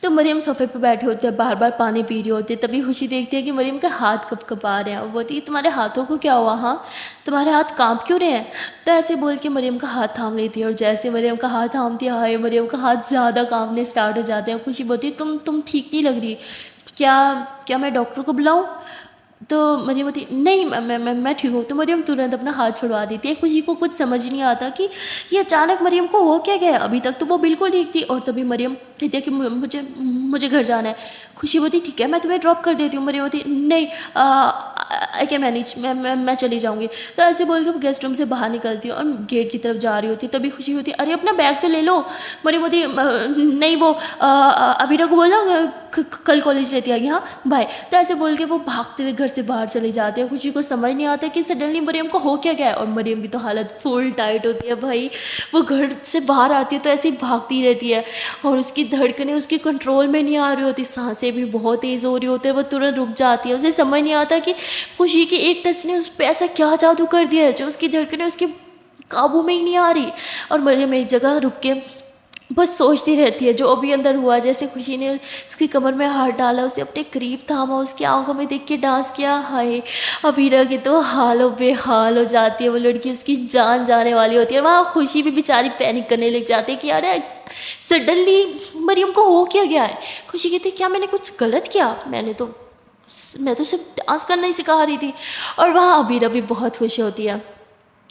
तो मरियम सोफे पे बैठे होते हैं, बार बार पानी पी रही होती है। तभी खुशी देखती है कि मरियम का हाथ कँपा रहे हैं। वो बोलती है तुम्हारे हाथों को क्या हुआ, हाँ तुम्हारे हाथ काँप क्यों रहे हैं? तो ऐसे बोल के मरियम का हाथ थाम लेती है और जैसे मरियम का हाथ थामती है, हाय मरियम का हाथ ज़्यादा काँपने स्टार्ट हो जाते हैं। खुशी बोलती है तुम ठीक नहीं लग रही, क्या क्या मैं डॉक्टर को बुलाऊँ? तो मरियम बोलती नहीं मैं ठीक हूँ। तो मरियम तुरंत अपना हाथ छुड़वा देती है। खुशी को कुछ समझ नहीं आता कि ये अचानक मरियम को हो क्या गया, अभी तक तो वो बिल्कुल ठीक थी। और तभी मरियम कहती है कि मुझे घर जाना है। खुशी बोलती ठीक है मैं तुम्हें ड्रॉप कर देती हूँ। मरियम बोलती नहीं आई कैन मैनेज, मैं चली जाऊँगी। तो ऐसे बोल के वो गेस्ट रूम से बाहर निकलती है और गेट की तरफ जा रही होती है। तभी खुशी होती है अरे अपना बैग तो ले लो। मरियम बोलती नहीं वो अबीरा को बोला कल कॉलेज लेती आएगी, हाँ बाय। तो ऐसे बोल के वो भागते हुए घर से बाहर चले जाते हैं। खुशी को समझ नहीं आता कि सडनली मरियम को हो क्या गया है। और मरियम की तो हालत फुल टाइट होती है भाई, वो घर से बाहर आती है तो ऐसे ही भागती रहती है और उसकी धड़कनें उसके कंट्रोल में नहीं आ रही होती, सांसें भी बहुत तेज़ हो रही होती है, वो तुरंत रुक जाती है। उसे समझ नहीं आता कि खुशी के एक टच ने उस पर ऐसा क्या जादू कर दिया है जो उसकी धड़कनें उसके काबू में ही नहीं आ रही। और मरियम एक जगह रुक के बस सोचती रहती है जो अभी अंदर हुआ, जैसे खुशी ने उसकी कमर में हाथ डाला, उसे अपने करीब थामा, उसकी आंखों में देख के डांस किया। हाय अबीरा की तो हालो बेहाल हो जाती है, वो लड़की उसकी जान जाने वाली होती है। वहाँ खुशी भी बेचारी पैनिक करने लग जाती है कि अरे सडनली मरियम को हो क्या गया है। खुशी कहती है क्या मैंने कुछ गलत किया? मैंने तो मैं तो सिर्फ डांस करना ही सिखा रही थी। और वहाँ अबीरा भी बहुत खुश होती है,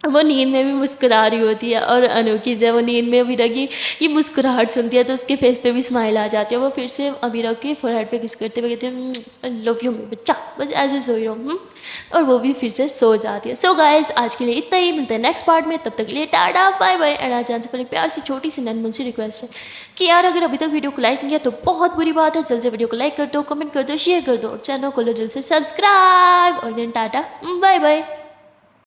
वो नींद में भी मुस्कुरा रही होती है। और अनोखी जब वो नींद में अबीरा की ये मुस्कुराहट सुनती है तो उसके फेस पे भी स्माइल आ जाती है। वो फिर से अबीरा के फोरहेड पे किस करते हुए कहती है आई लव यू मेरे बच्चा, बस ऐसे सो रही हूँ। और वो भी फिर से सो जाती है। सो गाइस आज के लिए इतना ही, मिलते हैं नेक्स्ट पार्ट में, तब तक के लिए टाटा बाय बाय। एंड आज जाने से पहले प्यार से छोटी सी नन्ही रिक्वेस्ट है कि यार अगर अभी तक वीडियो को लाइक नहीं किया तो बहुत बुरी बात है, जल्द से वीडियो को लाइक कर दो, कमेंट कर दो, शेयर कर दो और चैनल को लो जल्द से सब्सक्राइब। और देन टाटा बाय बाय।